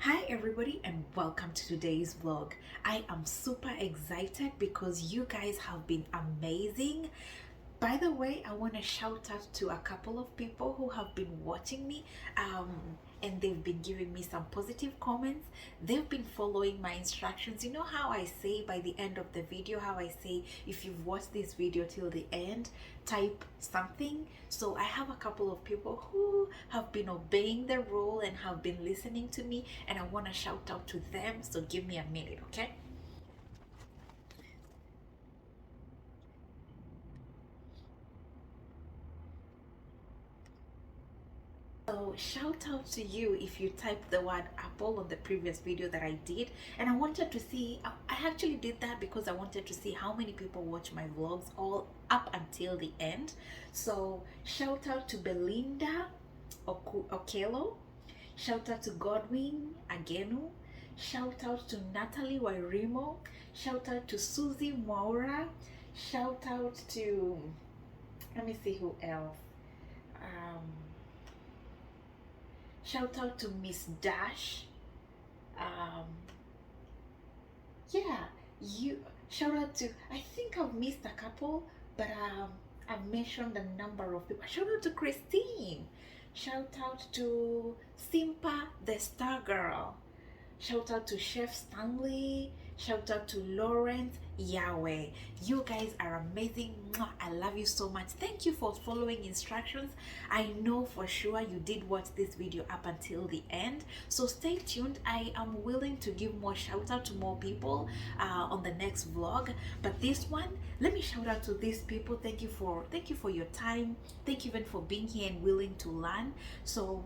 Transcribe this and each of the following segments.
Hi everybody and welcome to today's vlog. I am super excited because you guys have been amazing. By the way, I want to shout out to a couple of people who have been watching me and they've been giving me some positive comments. They've been following my instructions. You know how I say by the end of the video, how I say if you've watched this video till the end, type something. So I have a couple of people who have been obeying the rule and have been listening to me, and I want to shout out to them. So give me a minute, okay? So shout out to you if you typed the word apple on the previous video that I did. And I wanted to see, I actually did that because I wanted to see how many people watch my vlogs all up until the end. So shout out to Belinda Okelo. Shout out to Godwin Agenu. Shout out to Natalie Wairimo. Shout out to Susie Maura. Shout out to, let me see who else. Um, Shout out to Miss Dash. Um, yeah, you shout out to, I think I've missed a couple, but I've mentioned a number of people. Shout out to Christine. Shout out to Simpa the Star Girl. Shout out to Chef Stanley. Shout out to Lawrence Yahweh. You guys are amazing. Mwah. I love you so much. Thank you for following instructions. I know for sure you did watch this video up until the end. So stay tuned. I am willing to give more shout out to more people on the next vlog. But this one, let me shout out to these people. Thank you for your time. Thank you even for being here and willing to learn. So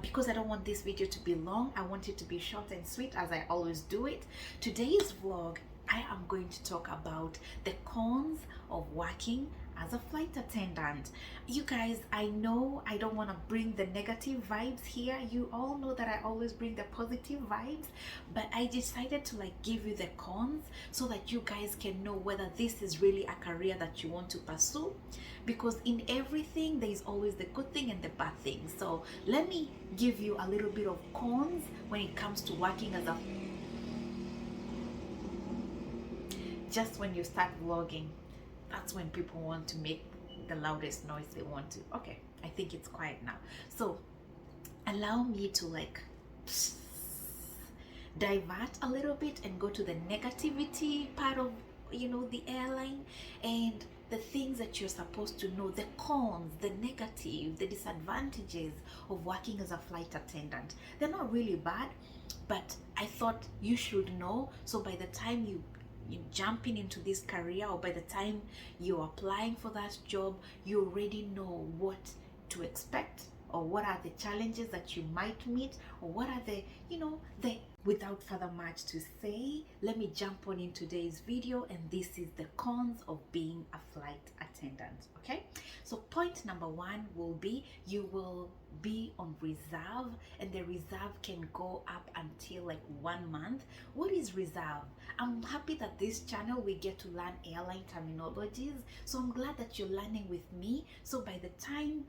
because I don't want this video to be long, I want it to be short and sweet as I always do it. Today's vlog, I am going to talk about the cons of working as a flight attendant. You guys, I know I don't want to bring the negative vibes here. You all know that I always bring the positive vibes, but I decided to give you the cons so that you guys can know whether this is really a career that you want to pursue, because in everything there is always the good thing and the bad thing. So let me give you a little bit of cons when it comes to working as a, just when you start vlogging, that's when people want to make the loudest noise they want to. Okay, I think it's quiet now. So allow me to divert a little bit and go to the negativity part of the airline and the things that you're supposed to know, the cons, the negative, the disadvantages of working as a flight attendant. They're not really bad, but I thought you should know, so by the time you jumping into this career, or by the time you're applying for that job, you already know what to expect, or what are the challenges that you might meet, or what are the without further much to say, let me jump on in today's video, and this is the cons of being a flight attendant. Okay, so point number one will be you will be on reserve, and the reserve can go up until 1 month. What is reserve? I'm happy that this channel we get to learn airline terminologies, so I'm glad that you're learning with me. So by the time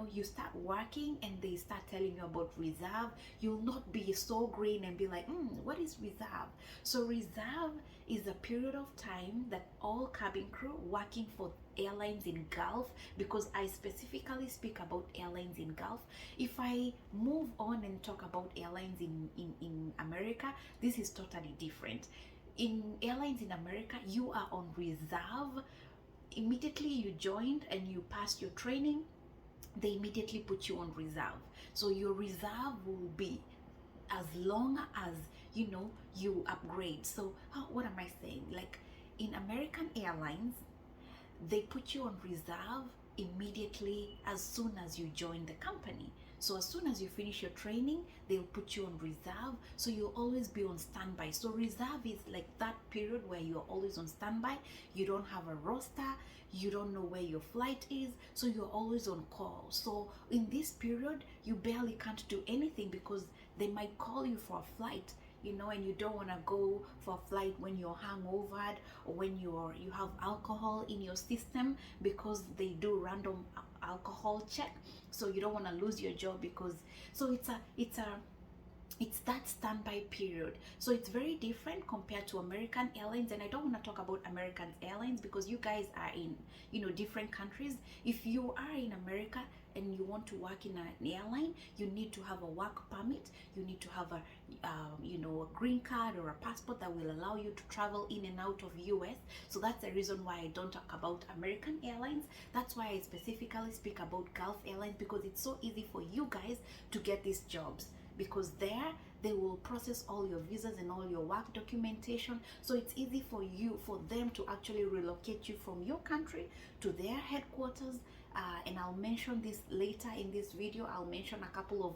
you start working and they start telling you about reserve, you'll not be so green and be like, what is reserve? So reserve is a period of time that all cabin crew working for airlines in Gulf, because I specifically speak about airlines in Gulf. If I move on and talk about airlines in America, this is totally different. In airlines in America, you are on reserve. Immediately you joined and you passed your training, they immediately put you on reserve. So your reserve will be as long as you upgrade. So what am I saying? In American Airlines, they put you on reserve immediately as soon as you join the company. So as soon as you finish your training, they'll put you on reserve, so you'll always be on standby. So reserve is that period where you're always on standby. You don't have a roster, you don't know where your flight is, so you're always on call. So in this period, you barely can't do anything, because they might call you for a flight, and you don't want to go for a flight when you're hungover, or when you have alcohol in your system, because they do random alcohol check. So you don't want to lose your job, because so it's a it's that standby period. So it's very different compared to American Airlines. And I don't want to talk about American Airlines because you guys are in, different countries. If you are in America and you want to work in an airline, you need to have a work permit. You need to have a green card or a passport that will allow you to travel in and out of US. So that's the reason why I don't talk about American Airlines. That's why I specifically speak about Gulf Airlines, because it's so easy for you guys to get these jobs, because there they will process all your visas and all your work documentation. So it's easy for them to actually relocate you from your country to their headquarters. And I'll mention this later in this video. I'll mention a couple of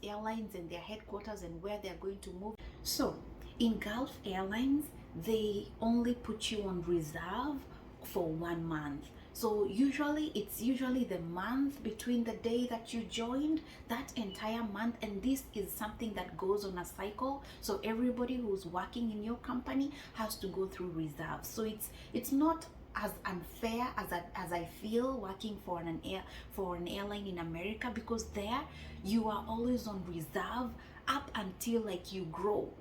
airlines and their headquarters and where they're going to move. So in Gulf Airlines, they only put you on reserve for 1 month. So it's usually the month between the day that you joined, that entire month. And this is something that goes on a cycle. So everybody who's working in your company has to go through reserve. So it's not as unfair as I feel working for an airline in America, because there you are always on reserve up until like you grow.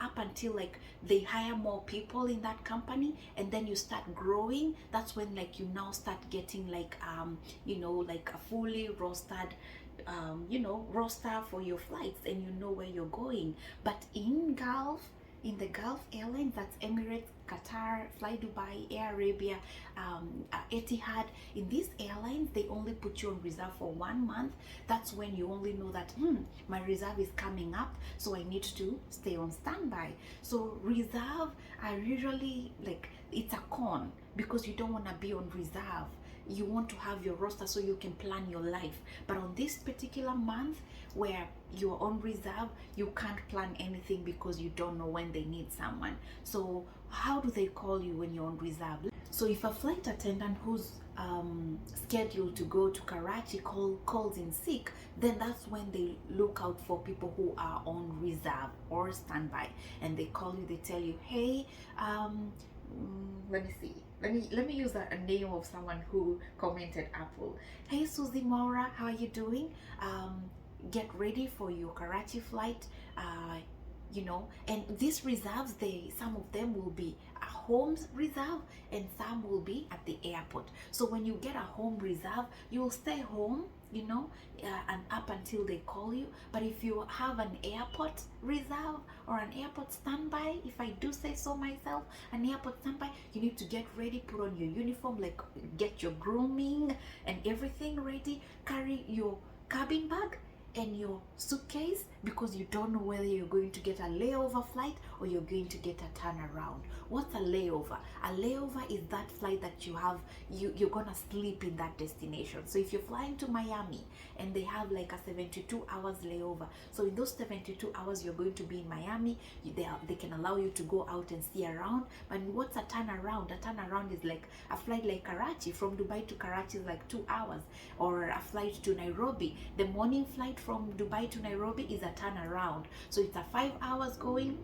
Up until like they hire more people in that company, and then you start growing. That's when like you now start getting like like a fully rostered roster for your flights, and you know where you're going. But in the Gulf Airlines, that's Emirates, Qatar, Fly Dubai, Air Arabia, Etihad. In these airlines, they only put you on reserve for 1 month. That's when you only know that my reserve is coming up, so I need to stay on standby. So reserve are usually like, it's a con, because you don't want to be on reserve. You want to have your roster so you can plan your life. But on this particular month where you're on reserve, you can't plan anything because you don't know when they need someone. So how do they call you when you're on reserve? So if a flight attendant who's scheduled to go to Karachi calls in sick, then that's when they look out for people who are on reserve or standby, and they call you. They tell you, hey, let me see. Let me use a name of someone who commented Apple. Hey Susie Maura, how are you doing? Get ready for your Karachi flight. And these reserves, some of them will be a home reserve and some will be at the airport. So when you get a home reserve, you will stay home, and up until they call you. But if you have an airport reserve or an airport standby, if I do say so myself, an airport standby, you need to get ready, put on your uniform, like get your grooming and everything ready, carry your cabin bag and your suitcase, because you don't know whether you're going to get a layover flight or you're going to get a turnaround. What's a layover? A layover is that flight that you're gonna sleep in that destination. So if you're flying to Miami and they have like a 72 hours layover, so in those 72 hours you're going to be in Miami, they can allow you to go out and see around. But what's a turnaround? A turnaround is like a flight like Karachi. From Dubai to Karachi is like 2 hours, or a flight to Nairobi. The morning flight from Dubai to Nairobi is a turnaround. So it's a 5 hours going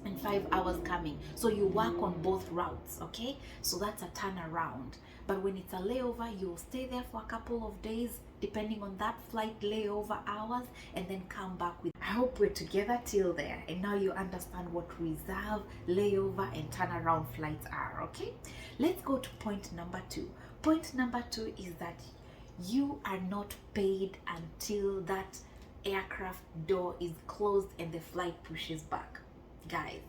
and 5 hours coming. So you work on both routes, okay? So that's a turnaround. But when it's a layover, you'll stay there for a couple of days, depending on that flight layover hours, and then come back with. I hope we're together till there, and now you understand what reserve, layover, and turnaround flights are, okay? Let's go to point number 2. Point number 2 is that you are not paid until that aircraft door is closed and the flight pushes back. Guys,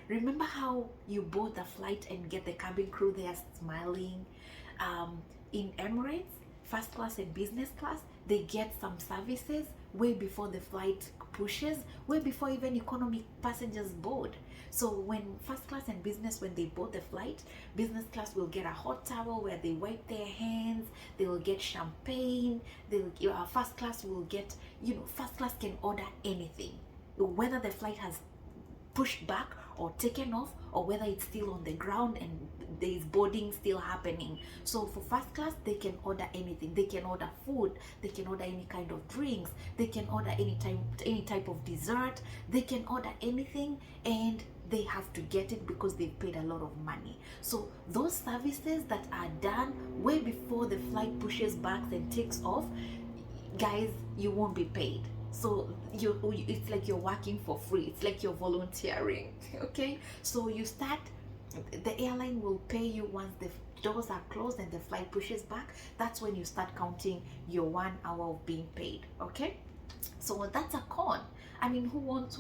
remember how you board the flight and get the cabin crew there smiling? In Emirates, first class and business class, they get some services way before the flight pushes, way before even economy passengers board. So when first class and business, when they board the flight, business class will get a hot towel where they wipe their hands, they will get champagne, first class will get, first class can order anything, whether the flight has pushed back or taken off, or whether it's still on the ground and there is boarding still happening. So for first class, they can order anything. They can order food, they can order any kind of drinks, they can order any type of dessert, they can order anything, and they have to get it because they've paid a lot of money. So those services that are done way before the flight pushes back and takes off, guys, you won't be paid. So it's like you're working for free. It's like you're volunteering. Okay, so you start, the airline will pay you once the doors are closed and the flight pushes back. That's when you start counting your 1 hour of being paid. Okay, so that's a con. I mean, who wants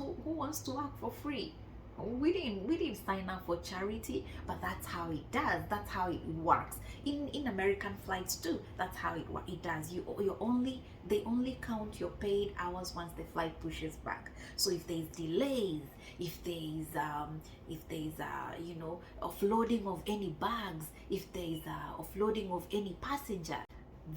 to work for free? We didn't sign up for charity, but that's how it does. That's how it works in American flights too. That's how it does. They only count your paid hours once the flight pushes back. So if there's delays, if there's offloading of any bags, if there's offloading of any passenger,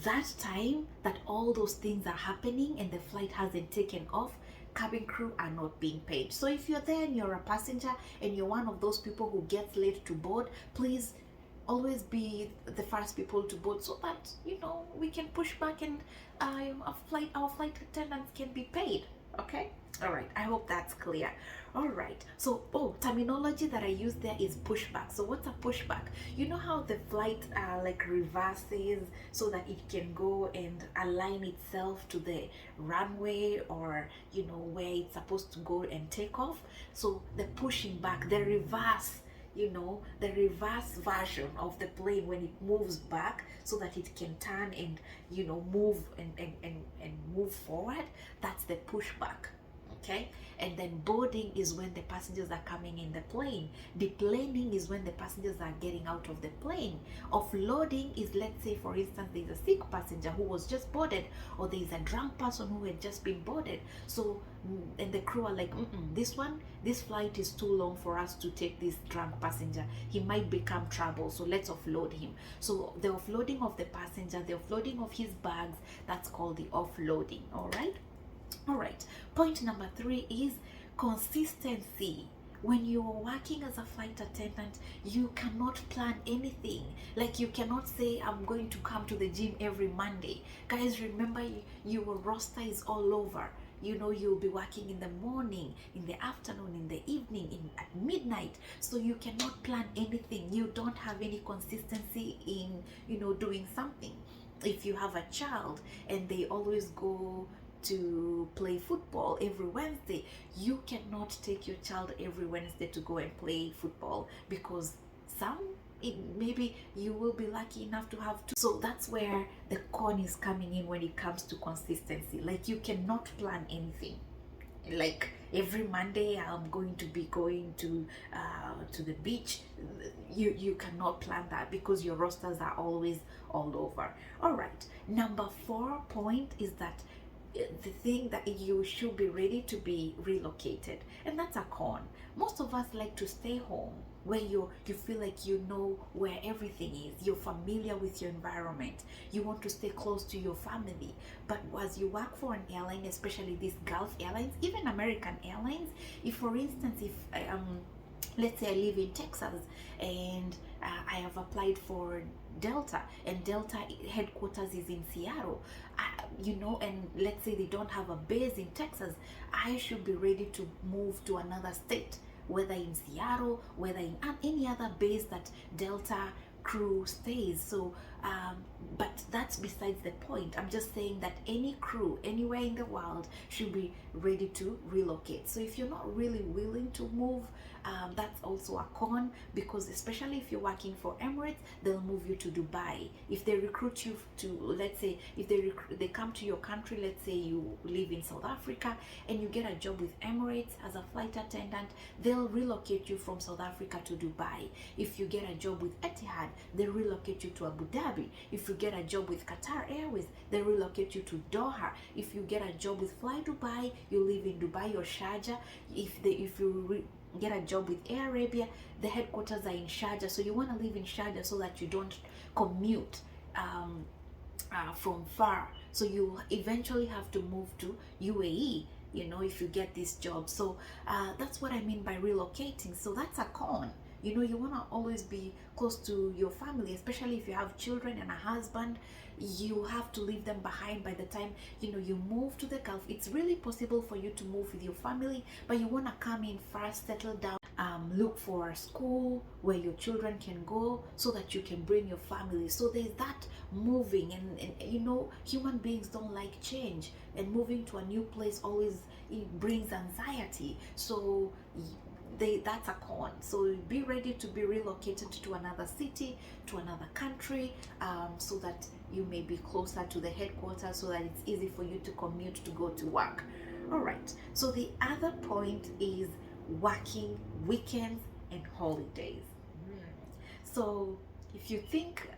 that time that all those things are happening and the flight hasn't taken off, cabin crew are not being paid. So if you're there and you're a passenger and you're one of those people who gets late to board, please always be the first people to board, so that we can push back and our flight attendants can be paid. Okay, all right, I hope that's clear. All right, so terminology that I use there is pushback. So what's a pushback? You know how the flight like reverses so that it can go and align itself to the runway, or where it's supposed to go and take off. So the pushing back, the reverse, the reverse version of the plane, when it moves back so that it can turn and move and move forward, that's the pushback. Okay, and then boarding is when the passengers are coming in the plane. Deplaning is when the passengers are getting out of the plane. Offloading is, let's say for instance, there's a sick passenger who was just boarded, or there's a drunk person who had just been boarded. So and the crew are like, this flight is too long for us to take this drunk passenger. He might become trouble, so let's offload him. So the offloading of the passenger, the offloading of his bags, that's called the offloading. All right, point number 3 is consistency. When you're working as a flight attendant, you cannot plan anything. Like, you cannot say, I'm going to come to the gym every Monday. Guys, remember, your roster is all over. You'll be working in the morning, in the afternoon, in the evening, at midnight. So you cannot plan anything. You don't have any consistency in, doing something. If you have a child and they always go to play football every Wednesday, you cannot take your child every Wednesday to go and play football, because maybe you will be lucky enough to have two. So that's where the con is coming in when it comes to consistency. Like, you cannot plan anything. Like, every Monday I'm going to be going to the beach. You cannot plan that, because your rosters are always all over. All right, number 4 point is that the thing that you should be ready to be relocated, and that's a con. Most of us like to stay home, where you feel like you know where everything is, you're familiar with your environment, you want to stay close to your family. But as you work for an airline, especially these Gulf airlines, even American airlines, if for instance, if let's say I live in Texas and I have applied for Delta, and Delta headquarters is in Seattle, and let's say they don't have a base in Texas, I should be ready to move to another state, whether in Seattle, whether in any other base that Delta crew stays. So but that's besides the point. I'm just saying that any crew anywhere in the world should be ready to relocate. So if you're not really willing to move, that's also a con, because especially if you're working for Emirates, they'll move you to Dubai. If they recruit you to, let's say, if they come to your country, let's say you live in South Africa and you get a job with Emirates as a flight attendant, they'll relocate you from South Africa to Dubai. If you get a job with Etihad, they relocate you to Abu Dhabi. If you get a job with Qatar Airways, they relocate you to Doha. If you get a job with Fly Dubai, you live in Dubai or Sharjah. If you get a job with Air Arabia, the headquarters are in Sharjah, so you want to live in Sharjah so that you don't commute from far. So you eventually have to move to UAE, if you get this job. So that's what I mean by relocating. So that's a con. You want to always be close to your family, especially if you have children and a husband. You have to leave them behind by the time you move to the Gulf. It's really possible for you to move with your family, but you want to come in first, settle down look for a school where your children can go so that you can bring your family. So there's that moving, and you know, human beings don't like change, and moving to a new place always, it brings anxiety. So that's a con. So be ready to be relocated to another city, to another country, so that you may be closer to the headquarters, so that it's easy for you to commute to go to work. All right, so the other point is working weekends and holidays. So if you think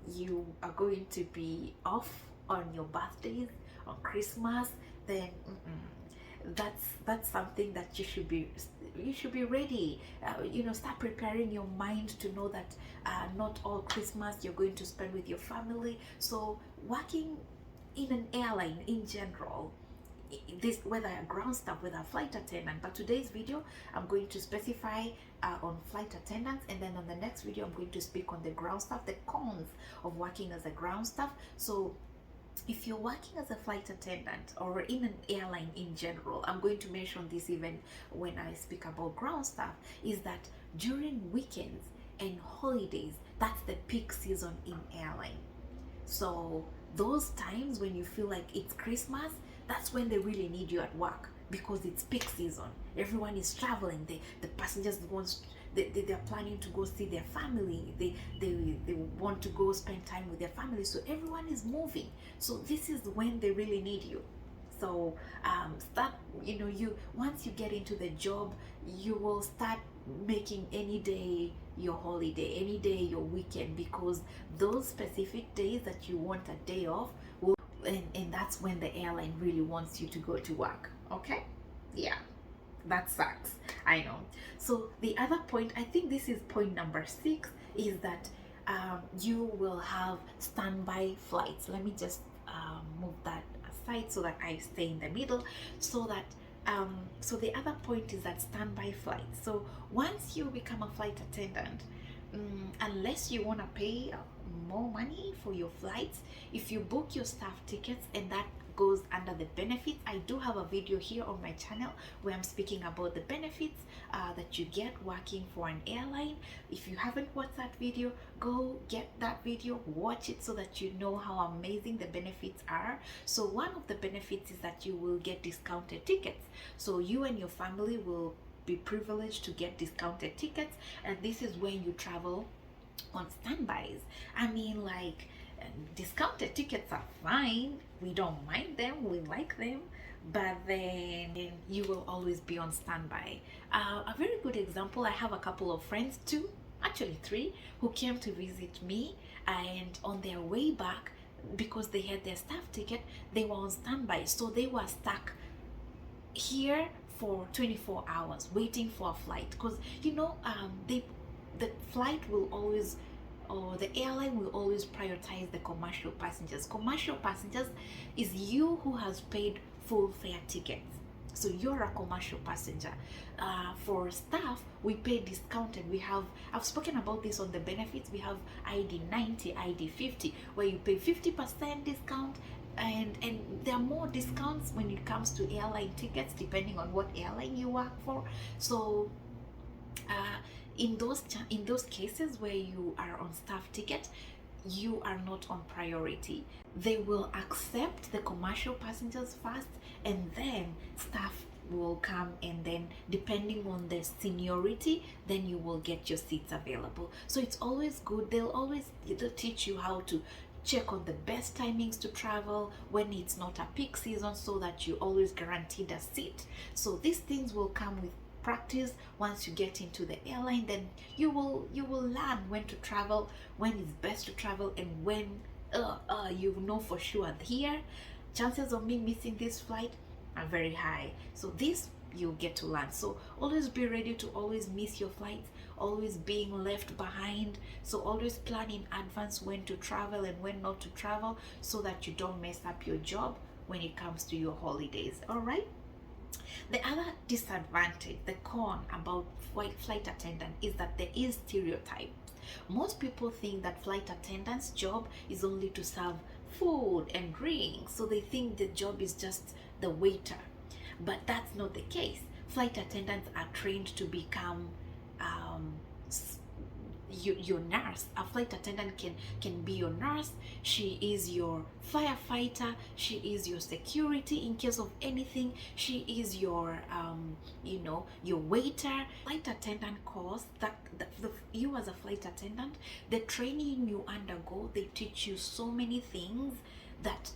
you are going to be off on your birthdays, on Christmas, then that's something that you should be ready. You know, start preparing your mind to know that not all Christmas you're going to spend with your family. So working in an airline in general, this, whether a ground staff, whether a flight attendant, but today's video I'm going to specify on flight attendants, and then on the next video I'm going to speak on the ground staff, the cons of working as a ground staff. So if you're working as a flight attendant or in an airline in general, I'm going to mention this even when I speak about ground staff, is that during weekends and holidays, that's the peak season in airline. So those times when you feel like it's Christmas, that's when they really need you at work, because it's peak season. Everyone is traveling. The passengers they're planning to go see their family. They want to go spend time with their family. So everyone is moving. So this is when they really need you. So start, you know, once you get into the job, you will start making any day your holiday, any day your weekend, because those specific days that you want a day off will, and that's when the airline really wants you to go to work. Okay, yeah, that sucks, I know. So the other point, I think this is point number 6, is that you will have standby flights. Let me just move that aside so that I stay in the middle, so that so the other point is that standby flights. So once you become a flight attendant, unless you want to pay more money for your flights, if you book your staff tickets, and that goes under the benefits, I do have a video here on my channel where I'm speaking about the benefits that you get working for an airline. If you haven't watched that video, go get that video, watch it, so that you know how amazing the benefits are. So one of the benefits is that you will get discounted tickets. So you and your family will be privileged to get discounted tickets, and this is when you travel on standbys. I mean, like, discounted tickets are fine, we don't mind them, we like them, but then you will always be on standby. A very good example, I have a couple of friends, 2, actually 3, who came to visit me, and on their way back, because they had their staff ticket, they were on standby. So they were stuck here for 24 hours waiting for a flight, because you know, the flight will always, or the airline will always prioritize the commercial passengers. Commercial passengers is you who has paid full fare tickets. So you're a commercial passenger. For staff, we pay discounted. I've spoken about this on the benefits. We have ID 90, ID 50, where you pay 50% discount, and there are more discounts when it comes to airline tickets, depending on what airline you work for. So in those cases where you are on staff ticket, you are not on priority. They will accept the commercial passengers first, and then staff will come, and then depending on the seniority, then you will get your seats available. So it's always good. They'll teach you how to check on the best timings to travel when it's not a peak season, so that you always guaranteed a seat. So these things will come with practice. Once you get into the airline, then you will learn when to travel, when it's best to travel, and when you know for sure here chances of me missing this flight are very high. So this you'll get to learn. So always be ready to always miss your flights, always being left behind. So always plan in advance when to travel and when not to travel, so that you don't mess up your job when it comes to your holidays. All right. The other disadvantage, the con about flight attendant, is that there is stereotypes. Most people think that flight attendant's job is only to serve food and drinks, so they think the job is just the waiter. But that's not the case. flight attendants are trained to become your nurse. A flight attendant can be your nurse. She is your firefighter. She is your security in case of anything. She is your your waiter. Flight attendant course, you as a flight attendant, the training you undergo, they teach you so many things that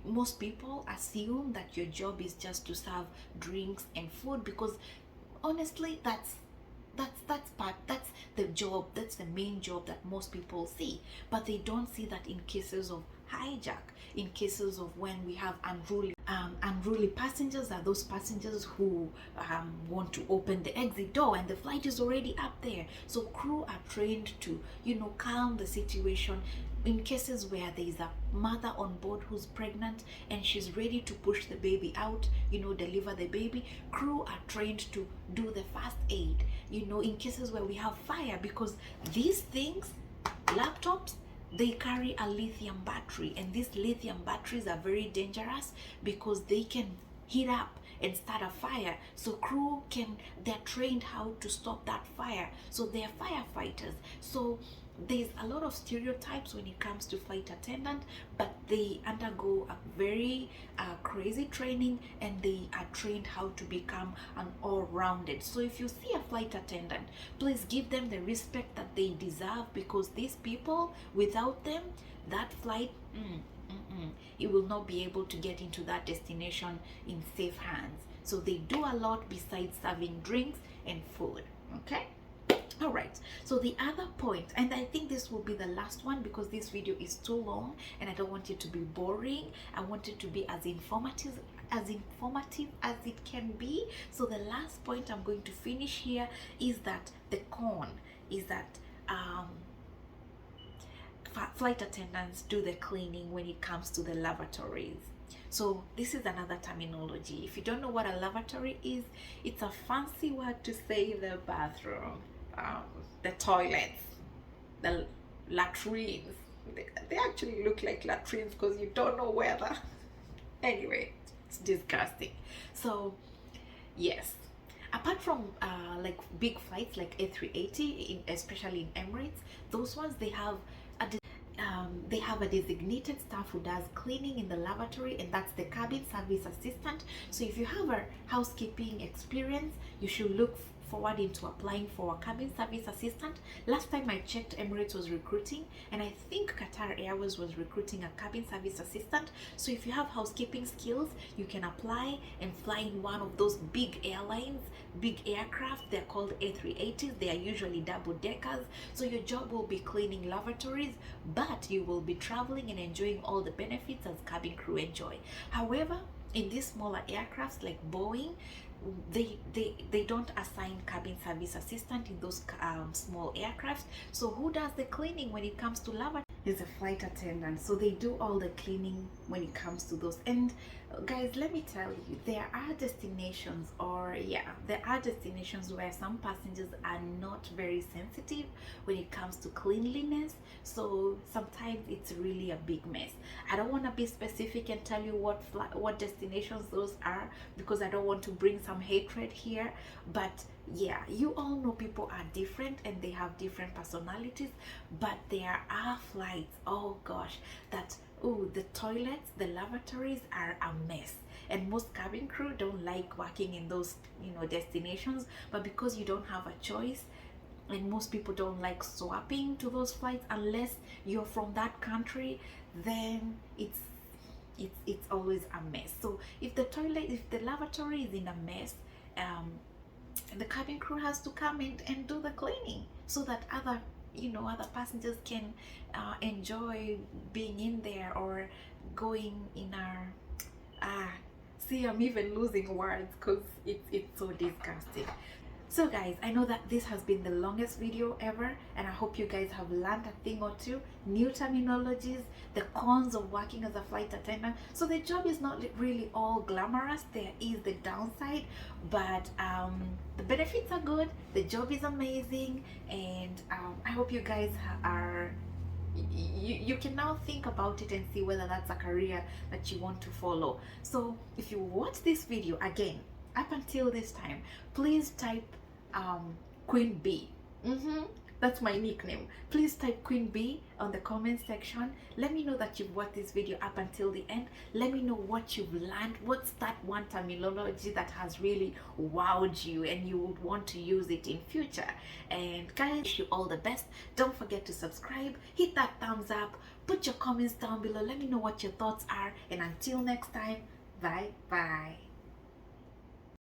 most people assume that your job is just to serve drinks and food, because honestly that's the job, that's the main job that most people see. But they don't see that in cases of hijack, in cases of when we have unruly passengers, are those passengers who want to open the exit door and the flight is already up there. So crew are trained to calm the situation. In cases where there is a mother on board who's pregnant and she's ready to push the baby out, deliver the baby, crew are trained to do the first aid. In cases where we have fire, because these things, laptops, they carry a lithium battery, and these lithium batteries are very dangerous because they can heat up and start a fire. So crew they're trained how to stop that fire. So they're firefighters. So there's a lot of stereotypes when it comes to flight attendant, but they undergo a very crazy training, and they are trained how to become an all-rounded. So if you see a flight attendant, please give them the respect that they deserve, because these people, without them, that flight it will not be able to get into that destination in safe hands. So they do a lot besides serving drinks and food. Okay. All right, so the other point, and I think this will be the last one because this video is too long and I don't want it to be boring. I want it to be as informative as it can be. So the last point I'm going to finish here is that the con is that flight attendants do the cleaning when it comes to the lavatories. So this is another terminology. If you don't know what a lavatory is, it's a fancy word to say the bathroom, the toilets, the latrines. They actually look like latrines because you don't know whether. Anyway, it's disgusting. So yes, apart from like big flights like A380, especially in Emirates, those ones, they have a designated staff who does cleaning in the lavatory, and that's the cabin service assistant. So if you have a housekeeping experience, you should look forward into applying for a cabin service assistant. Last time I checked, Emirates was recruiting, and I think Qatar Airways was recruiting a cabin service assistant. So if you have housekeeping skills, you can apply and fly in one of those big airlines, big aircraft. They're called A380s. They are usually double deckers. So your job will be cleaning lavatories, but you will be traveling and enjoying all the benefits as cabin crew enjoy. However, in these smaller aircrafts like Boeing, they don't assign cabin service assistant in those small aircrafts. So who does the cleaning when it comes to lavatory? Is a flight attendant. So they do all the cleaning when it comes to those. And guys, let me tell you, there are destinations where some passengers are not very sensitive when it comes to cleanliness. So sometimes it's really a big mess. I don't want to be specific and tell you what destinations those are, because I don't want to bring some hatred here. But yeah, you all know people are different and they have different personalities, but there are flights, oh gosh, that the toilets, the lavatories are a mess, and most cabin crew don't like working in those destinations. But because you don't have a choice, and most people don't like swapping to those flights unless you're from that country, then it's always a mess. So if the lavatory is in a mess, the cabin crew has to come in and do the cleaning so that other passengers can enjoy being in there or going in our see, I'm even losing words because it's so disgusting. So guys, I know that this has been the longest video ever, and I hope you guys have learned a thing or two, new terminologies, the cons of working as a flight attendant. So the job is not really all glamorous. There is the downside, but the benefits are good, the job is amazing, and I hope you guys are you can now think about it and see whether that's a career that you want to follow. So if you watch this video, again, up until this time, please type Queen Bee. That's my nickname. Please type Queen Bee on the comment section. Let me know that you've watched this video up until the end. Let me know what you've learned. What's that one terminology that has really wowed you and you would want to use it in future. And guys, wish you all the best. Don't forget to subscribe, hit that thumbs up, put your comments down below. Let me know what your thoughts are, and until next time, bye bye.